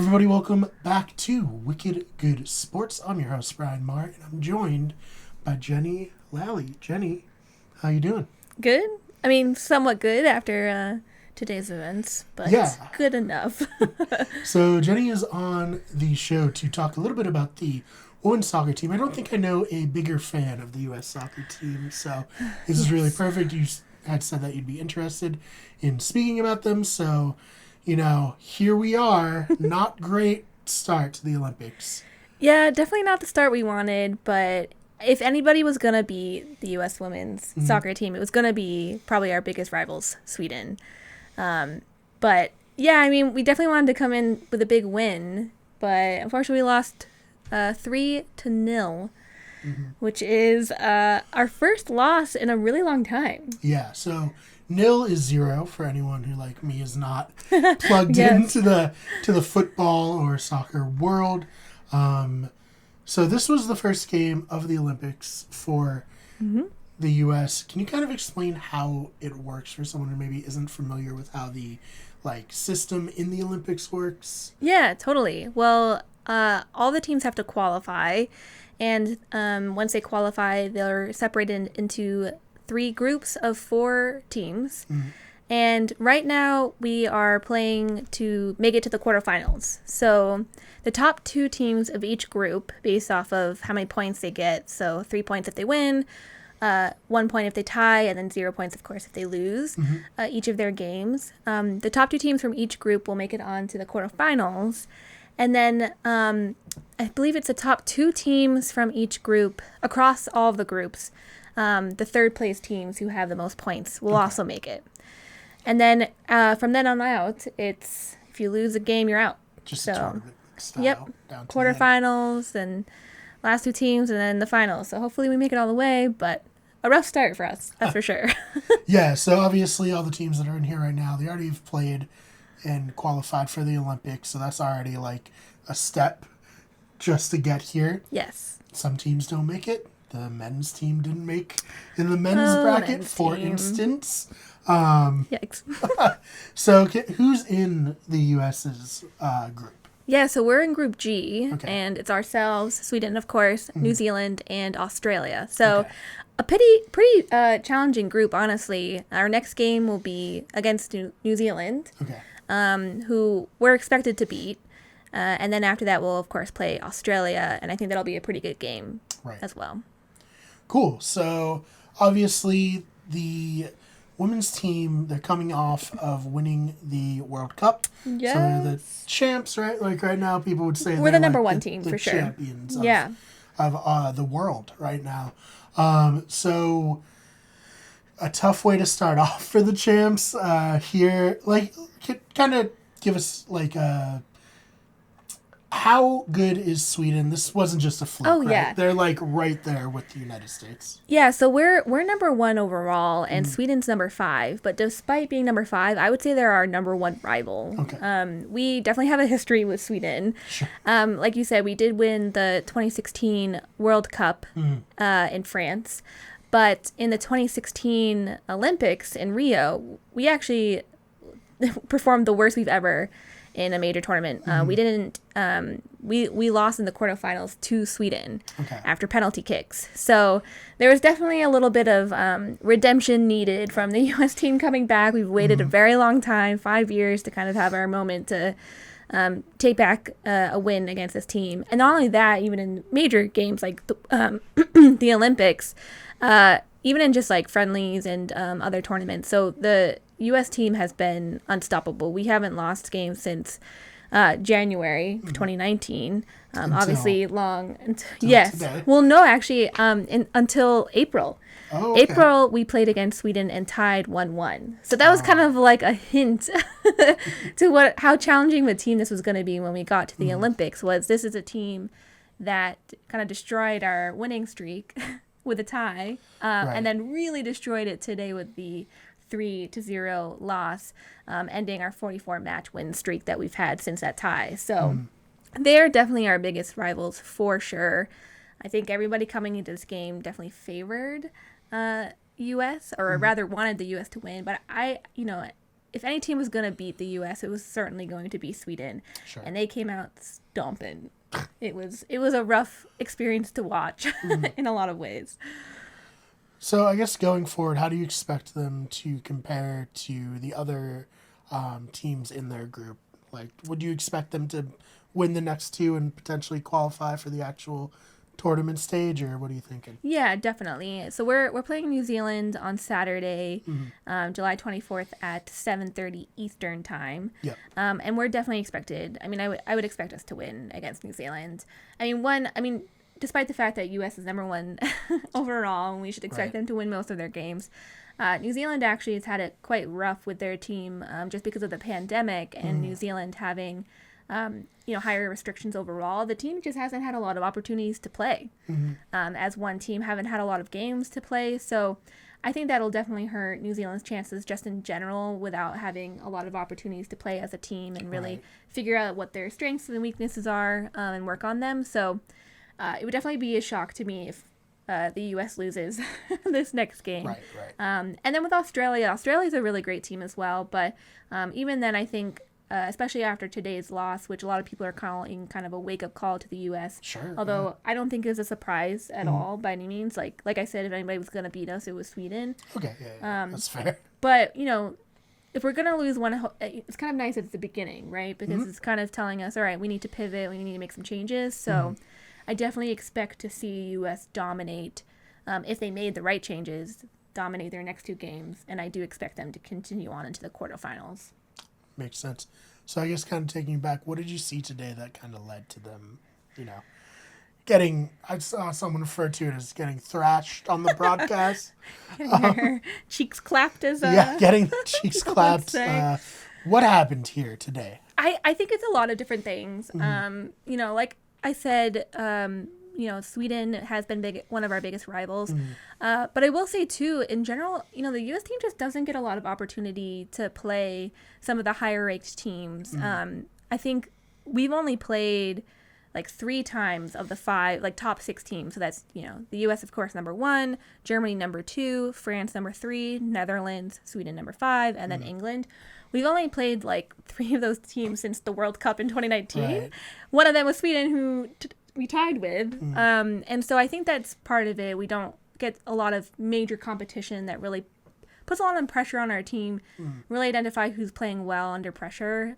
Everybody, welcome back to Wicked Good Sports. I'm your host, Brian Marr, and I'm joined by Jenny Lally. Jenny, how you doing? Good. I mean, somewhat good after today's events, but Yeah. good enough. So Jenny is on the show to talk a little bit about the women's soccer team. I don't think I know a bigger fan of the U.S. soccer team, so this is really perfect. You had said that you'd be interested in speaking about them, so, here we are. Not great start to the Olympics. Yeah, definitely not the start we wanted, but if anybody was going to be the U.S. women's soccer team, it was going to be probably our biggest rivals, Sweden. But, yeah, I mean, we definitely wanted to come in with a big win, but unfortunately we lost 3-0, which is our first loss in a really long time. Yeah, so nil is 0 for anyone who, like me, is not plugged Yes. into the football or soccer world. So this was the first game of the Olympics for the U.S. Can you kind of explain how it works for someone who maybe isn't familiar with how the system in the Olympics works? Yeah, totally. Well, all the teams have to qualify, and once they qualify, they're separated into 3 groups of 4 teams. And right now, we are playing to make it to the quarterfinals. So the top 2 teams of each group, based off of how many points they get, so 3 points if they win, 1 point if they tie, and then 0 points, of course, if they lose each of their games. The top 2 teams from each group will make it on to the quarterfinals. And then I believe it's the top 2 teams from each group, across all of the groups, the third place teams who have the most points will also make it. And then from then on out, it's if you lose a game, you're out. Just So, a tournament style. Yep. Down to the end. Quarterfinals and last 2 teams, and then the finals. So hopefully we make it all the way, but a rough start for us, that's for sure. Yeah, so obviously all the teams that are in here right now, they already have played and qualified for the Olympics, so that's already like a step just to get here. Yes. Some teams don't make it. The men's team didn't make in the men's bracket, men's for team. instance. Yikes. So who's in the U.S.'s group? Yeah, so we're in Group G, Okay. and it's ourselves, Sweden, of course, New Zealand, and Australia. So Okay. a pretty challenging group, honestly. Our next game will be against New Zealand, Okay. who we're expected to beat. And then after that, we'll, of course, play Australia, and I think that'll be a pretty good game Right. as well. Cool. So obviously the women's team, they're coming off of winning the World Cup. So they're the champs, right? Like right now, people would say We're they're the number like one team, the for sure. champions of, Yeah. of the world right now. So a tough way to start off for the champs here. Like, kind of give us like a. How good is Sweden? This wasn't just a fluke, Oh, right? yeah. They're like right there with the United States. Yeah, so we're number 1 overall, and Sweden's number 5. But despite being number 5, I would say they're our number 1 rival. Okay. We definitely have a history with Sweden. Sure. Like you said, we did win the 2016 World Cup in France. But in the 2016 Olympics in Rio, we actually performed the worst we've ever in a major tournament. We didn't. We lost in the quarterfinals to Sweden after penalty kicks. So there was definitely a little bit of redemption needed from the U.S. team coming back. We've waited a very long time, 5 years, to kind of have our moment to take back a win against this team. And not only that, even in major games like the Olympics, even in just like friendlies and other tournaments. So the U.S. team has been unstoppable. We haven't lost games since January of 2019. Obviously, long. Yes. Today. Well, no, actually, until April. Oh, okay. April, we played against Sweden and tied 1-1. So that was kind of like a hint to how challenging the team this was going to be when we got to the Olympics. This is a team that kind of destroyed our winning streak with a tie, and then really destroyed it today with the 3-0 loss, ending our 44 match win streak that we've had since that tie. So they're definitely our biggest rivals for sure. I think everybody coming into this game definitely favored U.S. or rather wanted the U.S. to win. But if any team was going to beat the U.S., it was certainly going to be Sweden. Sure. And they came out stomping. It was a rough experience to watch in a lot of ways. So I guess going forward, how do you expect them to compare to the other teams in their group? Like, would you expect them to win the next two and potentially qualify for the actual tournament stage, or what are you thinking? Yeah, definitely. So we're playing New Zealand on Saturday, July 24th at 7:30 Eastern time. Yep. And we're definitely expected. I mean, I would expect us to win against New Zealand. I mean, despite the fact that U.S. is number one overall, and we should expect them to win most of their games. New Zealand actually has had it quite rough with their team just because of the pandemic and New Zealand having higher restrictions overall. The team just hasn't had a lot of opportunities to play. As one team, haven't had a lot of games to play. So I think that'll definitely hurt New Zealand's chances just in general without having a lot of opportunities to play as a team and really figure out what their strengths and weaknesses are and work on them. So it would definitely be a shock to me if the U.S. loses this next game. Right. And then with Australia's a really great team as well. But even then, I think, especially after today's loss, which a lot of people are calling kind of a wake-up call to the U.S. Sure. Although I don't think it was a surprise at all by any means. Like I said, if anybody was going to beat us, it was Sweden. Okay, yeah, that's fair. But, if we're going to lose one, it's kind of nice at the beginning, right? Because it's kind of telling us, all right, we need to pivot, we need to make some changes. So I definitely expect to see U.S. dominate, if they made the right changes, dominate their next two games. And I do expect them to continue on into the quarterfinals. Makes sense. So I guess kind of taking you back, what did you see today that kind of led to them, I saw someone refer to it as getting thrashed on the broadcast. Getting their cheeks clapped as getting the cheeks clapped. What happened here today? I think it's a lot of different things. Like I said, Sweden has been one of our biggest rivals. But I will say, too, in general, the U.S. team just doesn't get a lot of opportunity to play some of the higher-ranked teams. I think we've only played, 3 times of the 5, top 6 teams. So that's, the U.S., of course, number 1, Germany number 2, France number 3, Netherlands, Sweden number 5, and then England. We've only played, 3 of those teams since the World Cup in 2019. Right. One of them was Sweden, who we tied with. And so I think that's part of it. We don't get a lot of major competition that really puts a lot of pressure on our team, really identify who's playing well under pressure.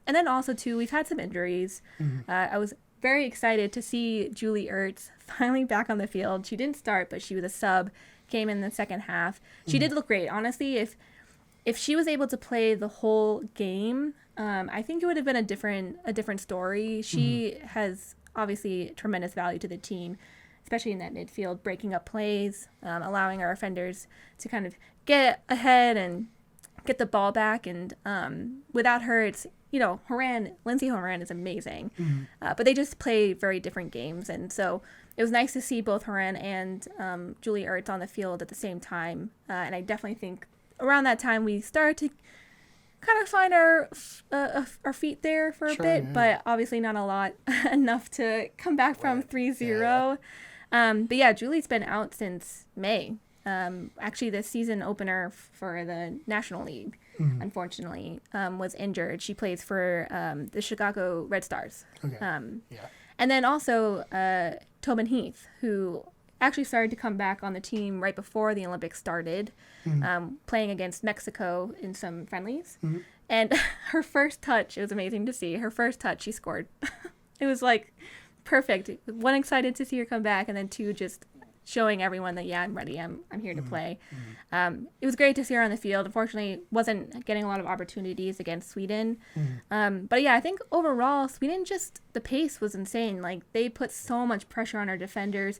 And then also, too, we've had some injuries. I was very excited to see Julie Ertz finally back on the field. She didn't start, but she was a sub, came in the second half. She did look great. Honestly, if she was able to play the whole game, I think it would have been a different story. She has obviously tremendous value to the team, especially in that midfield, breaking up plays, allowing our offenders to kind of get ahead and get the ball back. And without her, it's, Lindsey Horan is amazing. But they just play very different games. And so it was nice to see both Horan and Julie Ertz on the field at the same time. And I definitely think around that time we started to kind of find our feet there for a bit, but obviously not a lot enough to come back from 3-0. But yeah, Julie's been out since May. Actually, the season opener for the National League, unfortunately, was injured. She plays for the Chicago Red Stars. Okay. And then also Tobin Heath, who actually started to come back on the team right before the Olympics started, playing against Mexico in some friendlies. And her first touch, it was amazing to see. Her first touch, she scored. It was perfect. 1, excited to see her come back, and then 2, just showing everyone that, I'm ready. I'm here to play. It was great to see her on the field. Unfortunately, wasn't getting a lot of opportunities against Sweden. But yeah, I think overall, Sweden the pace was insane. They put so much pressure on our defenders.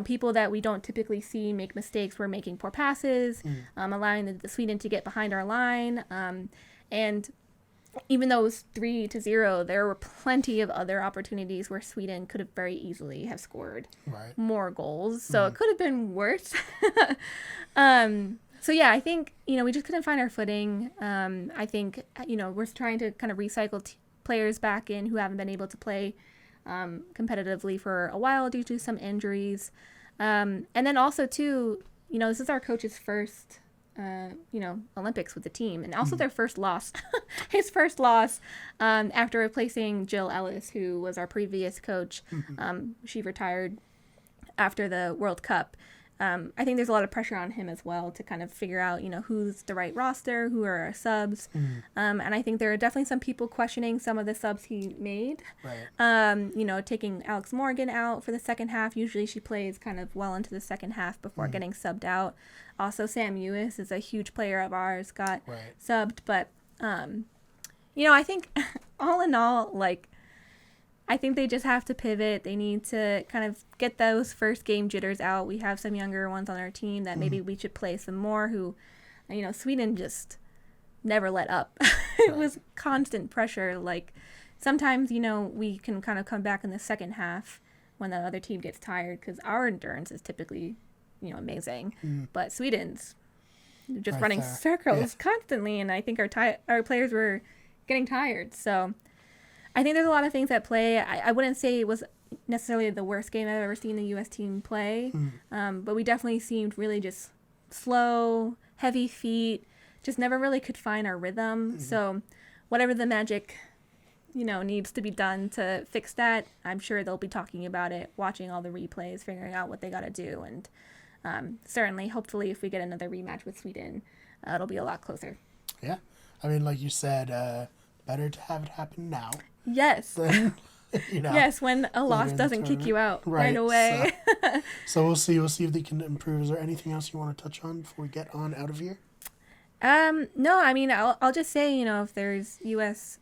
People that we don't typically see make mistakes were making poor passes, allowing the Sweden to get behind our line. And even though it was 3-0, there were plenty of other opportunities where Sweden could have very easily have scored more goals. So it could have been worse. So yeah, I think, we just couldn't find our footing. I think, we're trying to kind of recycle players back in who haven't been able to play competitively for a while due to some injuries. And then also, too, this is our coach's first Olympics with the team, and also their first loss, his first loss, after replacing Jill Ellis, who was our previous coach. She retired after the World Cup. I think there's a lot of pressure on him as well to kind of figure out, who's the right roster, who are our subs. And I think there are definitely some people questioning some of the subs he made. Right. Taking Alex Morgan out for the second half. Usually she plays kind of well into the second half before getting subbed out. Also, Sam Ewis is a huge player of ours, got subbed. But, I think all in all, I think they just have to pivot. They need to kind of get those first game jitters out. We have some younger ones on our team that maybe we should play some more who, Sweden just never let up. It was constant pressure. Sometimes, we can kind of come back in the second half when the other team gets tired because our endurance is typically, amazing. But Sweden's just running circles constantly. And I think our players were getting tired. So I think there's a lot of things at play. I wouldn't say it was necessarily the worst game I've ever seen the U.S. team play, but we definitely seemed really just slow, heavy feet, just never really could find our rhythm. So whatever the magic, needs to be done to fix that, I'm sure they'll be talking about it, watching all the replays, figuring out what they got to do. And certainly, hopefully, if we get another rematch with Sweden, it'll be a lot closer. Yeah. I mean, like you said, better to have it happen now. Yes. Than, yes, when a loss doesn't kick you out right away. So we'll see. We'll see if they can improve. Is there anything else you want to touch on before we get on out of here? No, I mean, I'll just say, if there's U.S.,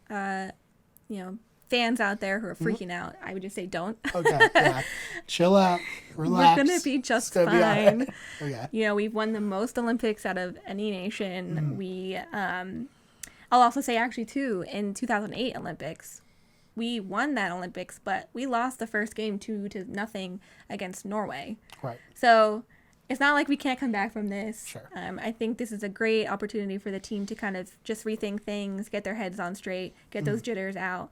fans out there who are freaking out, I would just say don't. Okay, yeah. Chill out, relax. We're going to be just fine. Okay. We've won the most Olympics out of any nation. We, I'll also say actually too, in 2008 Olympics, we won that Olympics, but we lost the first game 2-0 against Norway. Right. So it's not like we can't come back from this. Sure. I think this is a great opportunity for the team to kind of just rethink things, get their heads on straight, get those jitters out.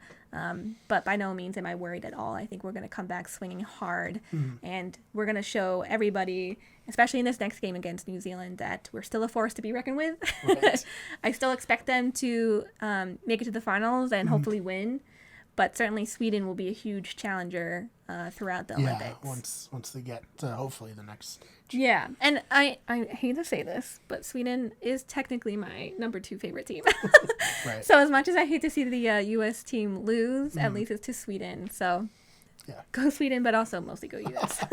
But by no means am I worried at all. I think we're going to come back swinging hard, and we're going to show everybody, especially in this next game against New Zealand, that we're still a force to be reckoned with. Right. I still expect them to make it to the finals and hopefully win. But certainly Sweden will be a huge challenger throughout the Olympics. Yeah, once they get to hopefully the next stage. Yeah, and I hate to say this, but Sweden is technically my number 2 favorite team. Right. So as much as I hate to see the U.S. team lose, at least it's to Sweden. So go Sweden, but also mostly go U.S.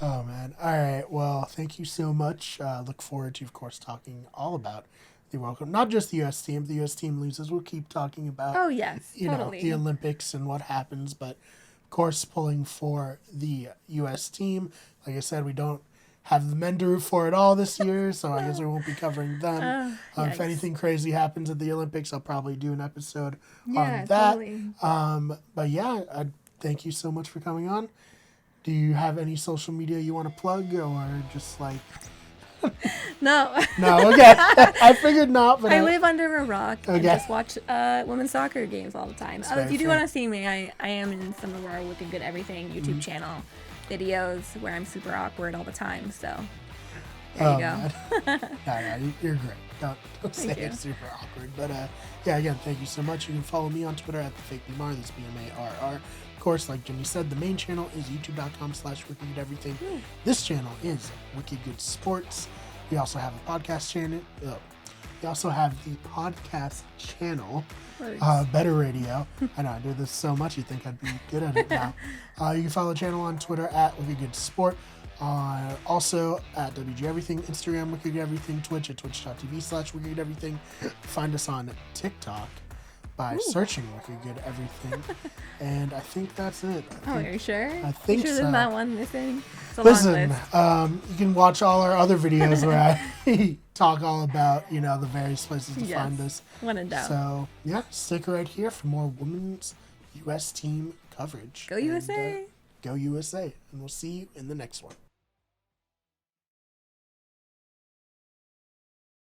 Oh, man. All right. Well, thank you so much. Look forward to, of course, talking all about the World Cup. Not just the U.S. team. If the U.S. team loses, we'll keep talking about totally. The Olympics and what happens. But, of course, pulling for the U.S. team. Like I said, we don't have the men to root for at all this year, so I guess we won't be covering them. If anything crazy happens at the Olympics, I'll probably do an episode on that. Totally. But, thank you so much for coming on. Do you have any social media you want to plug, or just like... No. No, okay. I figured not, but I live under a rock and just watch women's soccer games all the time. If you do want to see me, I am in some of our Wicked Good Everything YouTube channel videos where I'm super awkward all the time. So there you go. No, you're great. Don't say it's super awkward. But again, thank you so much. You can follow me on Twitter at @theFakeBMar. That's BMARR. Of course, like Jimmy said, the main channel is youtube.com/WickedGoodEverything. This channel is Wicked Good Sports. We also have a podcast channel. We also have the podcast channel, Better Radio. I know I do this so much, you'd think I'd be good at it now. You can follow the channel on Twitter at Wicked Good Sport. Also at WG Everything, Instagram Wicked Good Everything, Twitch at twitch.tv/Wicked Good Everything. Find us on TikTok by searching Wicked Good Everything. And I think that's it. Are you sure? I think so. There's not one missing? Listen, you can watch all our other videos where I talk all about, the various places to find us. When in doubt. So, stick right here for more women's U.S. team coverage. Go USA! Go USA. And we'll see you in the next one.